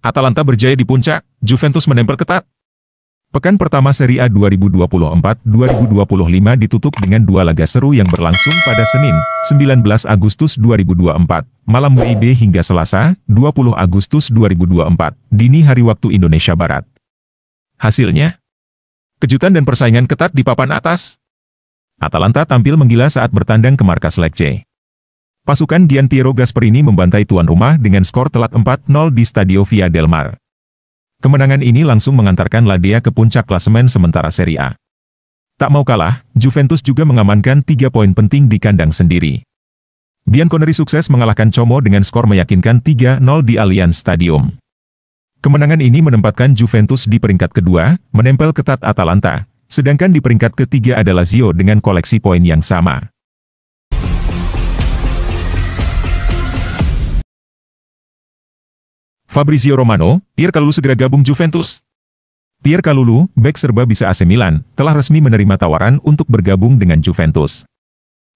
Atalanta berjaya di puncak, Juventus menempel ketat. Pekan pertama Serie A 2024-2025 ditutup dengan dua laga seru yang berlangsung pada Senin, 19 Agustus 2024, malam WIB hingga Selasa, 20 Agustus 2024, dini hari waktu Indonesia Barat. Hasilnya, kejutan dan persaingan ketat di papan atas. Atalanta tampil menggila saat bertandang ke markas Lecce. Pasukan Gian Piero Gasperini membantai tuan rumah dengan skor telak 4-0 di Stadio Via del Mar. Kemenangan ini langsung mengantarkan Ladea ke puncak klasemen sementara Serie A. Tak mau kalah, Juventus juga mengamankan 3 poin penting di kandang sendiri. Bianconeri sukses mengalahkan Como dengan skor meyakinkan 3-0 di Allianz Stadium. Kemenangan ini menempatkan Juventus di peringkat kedua, menempel ketat Atalanta, sedangkan di peringkat ketiga ada Lazio dengan koleksi poin yang sama. Fabrizio Romano, Pierre Kalulu segera gabung Juventus. Pierre Kalulu, bek serba bisa AC Milan, telah resmi menerima tawaran untuk bergabung dengan Juventus.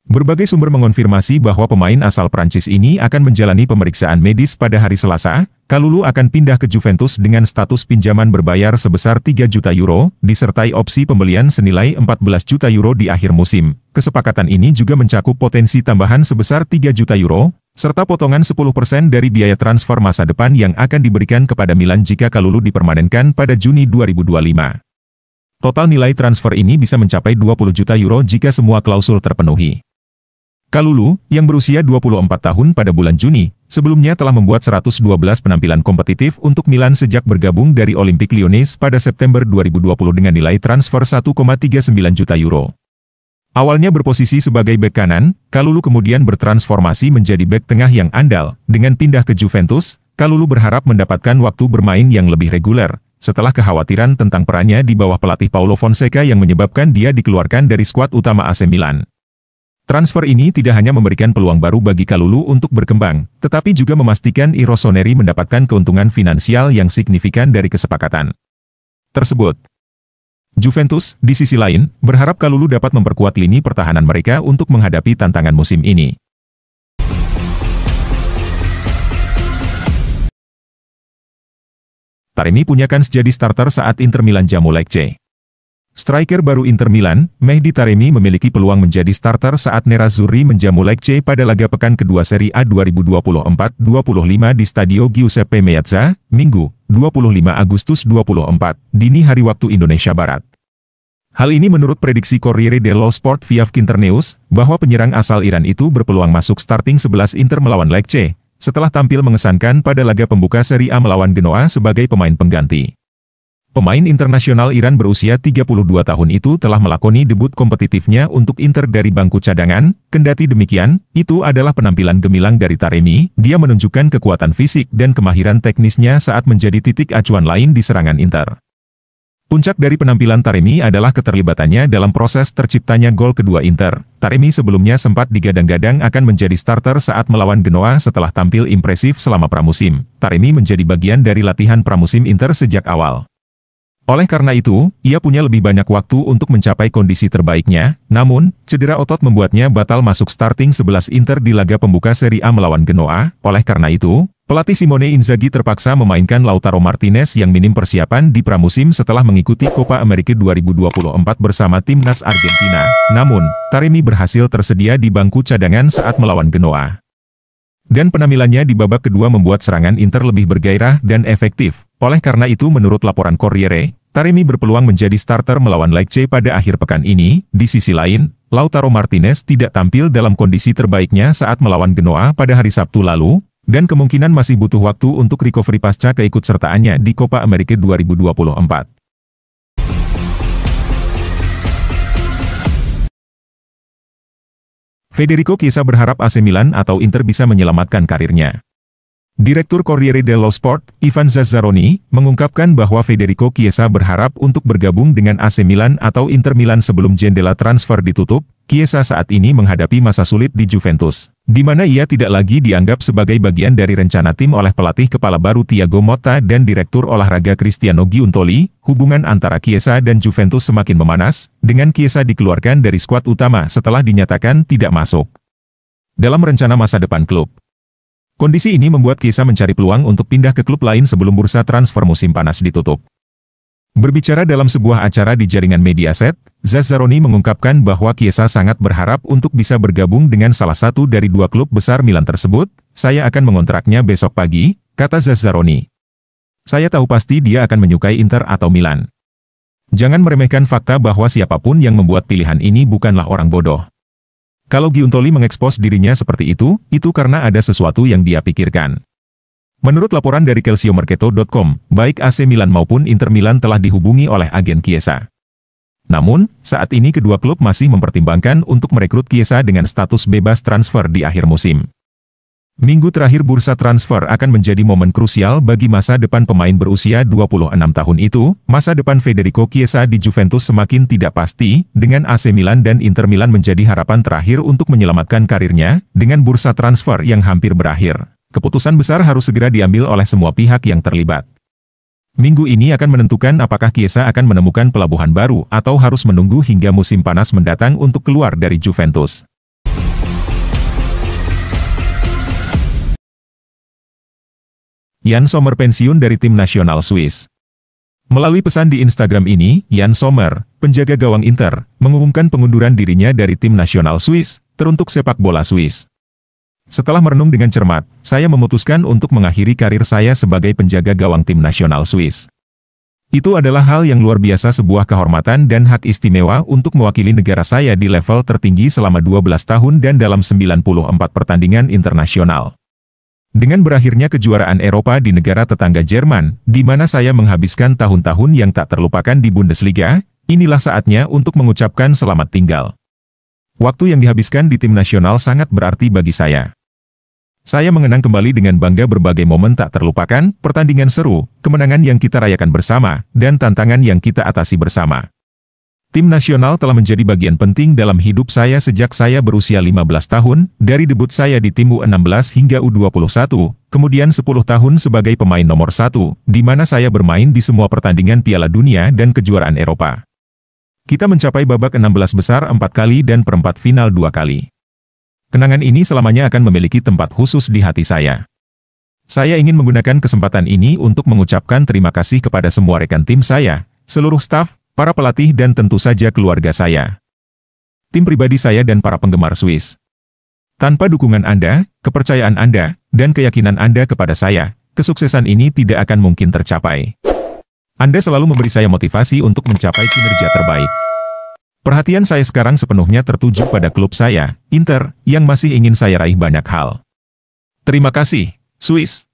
Berbagai sumber mengonfirmasi bahwa pemain asal Prancis ini akan menjalani pemeriksaan medis pada hari Selasa. Kalulu akan pindah ke Juventus dengan status pinjaman berbayar sebesar 3 juta euro, disertai opsi pembelian senilai 14 juta euro di akhir musim. Kesepakatan ini juga mencakup potensi tambahan sebesar 3 juta euro, serta potongan 10% dari biaya transfer masa depan yang akan diberikan kepada Milan jika Kalulu dipermanenkan pada Juni 2025. Total nilai transfer ini bisa mencapai 20 juta euro jika semua klausul terpenuhi. Kalulu, yang berusia 24 tahun pada bulan Juni, sebelumnya telah membuat 112 penampilan kompetitif untuk Milan sejak bergabung dari Olympique Lyonnais pada September 2020 dengan nilai transfer 1,39 juta euro. Awalnya berposisi sebagai bek kanan, Kalulu kemudian bertransformasi menjadi bek tengah yang andal. Dengan pindah ke Juventus, Kalulu berharap mendapatkan waktu bermain yang lebih reguler, setelah kekhawatiran tentang perannya di bawah pelatih Paulo Fonseca yang menyebabkan dia dikeluarkan dari skuad utama AC Milan. Transfer ini tidak hanya memberikan peluang baru bagi Kalulu untuk berkembang, tetapi juga memastikan I Rossoneri mendapatkan keuntungan finansial yang signifikan dari kesepakatan tersebut. Juventus, di sisi lain, berharap Kalulu dapat memperkuat lini pertahanan mereka untuk menghadapi tantangan musim ini. Taremi punya kans jadi starter saat Inter Milan jamu Lecce. Striker baru Inter Milan, Mehdi Taremi memiliki peluang menjadi starter saat Nerazzurri menjamu Lecce pada laga pekan kedua Serie A 2024-25 di Stadio Giuseppe Meazza, Minggu, 25 Agustus 2024, dini hari waktu Indonesia Barat. Hal ini menurut prediksi Corriere dello Sport via Kinternews, bahwa penyerang asal Iran itu berpeluang masuk starting 11 Inter melawan Lecce, setelah tampil mengesankan pada laga pembuka Serie A melawan Genoa sebagai pemain pengganti. Pemain internasional Iran berusia 32 tahun itu telah melakoni debut kompetitifnya untuk Inter dari bangku cadangan. Kendati demikian, itu adalah penampilan gemilang dari Taremi. Dia menunjukkan kekuatan fisik dan kemahiran teknisnya saat menjadi titik acuan lain di serangan Inter. Puncak dari penampilan Taremi adalah keterlibatannya dalam proses terciptanya gol kedua Inter. Taremi sebelumnya sempat digadang-gadang akan menjadi starter saat melawan Genoa setelah tampil impresif selama pramusim. Taremi menjadi bagian dari latihan pramusim Inter sejak awal. Oleh karena itu, ia punya lebih banyak waktu untuk mencapai kondisi terbaiknya, namun, cedera otot membuatnya batal masuk starting 11 Inter di laga pembuka Serie A melawan Genoa. Oleh karena itu, pelatih Simone Inzaghi terpaksa memainkan Lautaro Martinez yang minim persiapan di pramusim setelah mengikuti Copa America 2024 bersama timnas Argentina. Namun, Taremi berhasil tersedia di bangku cadangan saat melawan Genoa. Dan penampilannya di babak kedua membuat serangan Inter lebih bergairah dan efektif. Oleh karena itu menurut laporan Corriere, Taremi berpeluang menjadi starter melawan Lecce pada akhir pekan ini. Di sisi lain, Lautaro Martinez tidak tampil dalam kondisi terbaiknya saat melawan Genoa pada hari Sabtu lalu, dan kemungkinan masih butuh waktu untuk recovery pasca keikutsertaannya di Copa America 2024. Federico Chiesa berharap AC Milan atau Inter bisa menyelamatkan karirnya. Direktur Corriere dello Sport, Ivan Zazzaroni, mengungkapkan bahwa Federico Chiesa berharap untuk bergabung dengan AC Milan atau Inter Milan sebelum jendela transfer ditutup. Chiesa saat ini menghadapi masa sulit di Juventus, di mana ia tidak lagi dianggap sebagai bagian dari rencana tim oleh pelatih kepala baru Thiago Motta dan Direktur Olahraga Cristiano Giuntoli. Hubungan antara Chiesa dan Juventus semakin memanas, dengan Chiesa dikeluarkan dari skuad utama setelah dinyatakan tidak masuk dalam rencana masa depan klub. Kondisi ini membuat Chiesa mencari peluang untuk pindah ke klub lain sebelum bursa transfer musim panas ditutup. Berbicara dalam sebuah acara di jaringan Mediaset, Zazzaroni mengungkapkan bahwa Chiesa sangat berharap untuk bisa bergabung dengan salah satu dari dua klub besar Milan tersebut. Saya akan mengontraknya besok pagi, kata Zazzaroni. Saya tahu pasti dia akan menyukai Inter atau Milan. Jangan meremehkan fakta bahwa siapapun yang membuat pilihan ini bukanlah orang bodoh. Kalau Giuntoli mengekspos dirinya seperti itu karena ada sesuatu yang dia pikirkan. Menurut laporan dari calciomercato.com, baik AC Milan maupun Inter Milan telah dihubungi oleh agen Chiesa. Namun, saat ini kedua klub masih mempertimbangkan untuk merekrut Chiesa dengan status bebas transfer di akhir musim. Minggu terakhir bursa transfer akan menjadi momen krusial bagi masa depan pemain berusia 26 tahun itu. Masa depan Federico Chiesa di Juventus semakin tidak pasti, dengan AC Milan dan Inter Milan menjadi harapan terakhir untuk menyelamatkan karirnya. Dengan bursa transfer yang hampir berakhir, keputusan besar harus segera diambil oleh semua pihak yang terlibat. Minggu ini akan menentukan apakah Chiesa akan menemukan pelabuhan baru atau harus menunggu hingga musim panas mendatang untuk keluar dari Juventus. Jan Sommer pensiun dari tim nasional Swiss. Melalui pesan di Instagram ini, Jan Sommer, penjaga gawang Inter, mengumumkan pengunduran dirinya dari tim nasional Swiss, teruntuk sepak bola Swiss. Setelah merenung dengan cermat, saya memutuskan untuk mengakhiri karir saya sebagai penjaga gawang tim nasional Swiss. Itu adalah hal yang luar biasa, sebuah kehormatan dan hak istimewa untuk mewakili negara saya di level tertinggi selama 12 tahun dan dalam 94 pertandingan internasional. Dengan berakhirnya kejuaraan Eropa di negara tetangga Jerman, di mana saya menghabiskan tahun-tahun yang tak terlupakan di Bundesliga, inilah saatnya untuk mengucapkan selamat tinggal. Waktu yang dihabiskan di tim nasional sangat berarti bagi saya. Saya mengenang kembali dengan bangga berbagai momen tak terlupakan, pertandingan seru, kemenangan yang kita rayakan bersama, dan tantangan yang kita atasi bersama. Tim nasional telah menjadi bagian penting dalam hidup saya sejak saya berusia 15 tahun, dari debut saya di tim U16 hingga U21, kemudian 10 tahun sebagai pemain nomor 1, di mana saya bermain di semua pertandingan Piala Dunia dan kejuaraan Eropa. Kita mencapai babak 16 besar 4 kali dan perempat final 2 kali. Kenangan ini selamanya akan memiliki tempat khusus di hati saya. Saya ingin menggunakan kesempatan ini untuk mengucapkan terima kasih kepada semua rekan tim saya, seluruh staf, para pelatih dan tentu saja keluarga saya. Tim pribadi saya dan para penggemar Swiss. Tanpa dukungan Anda, kepercayaan Anda, dan keyakinan Anda kepada saya, kesuksesan ini tidak akan mungkin tercapai. Anda selalu memberi saya motivasi untuk mencapai kinerja terbaik. Perhatian saya sekarang sepenuhnya tertuju pada klub saya, Inter, yang masih ingin saya raih banyak hal. Terima kasih, Swiss.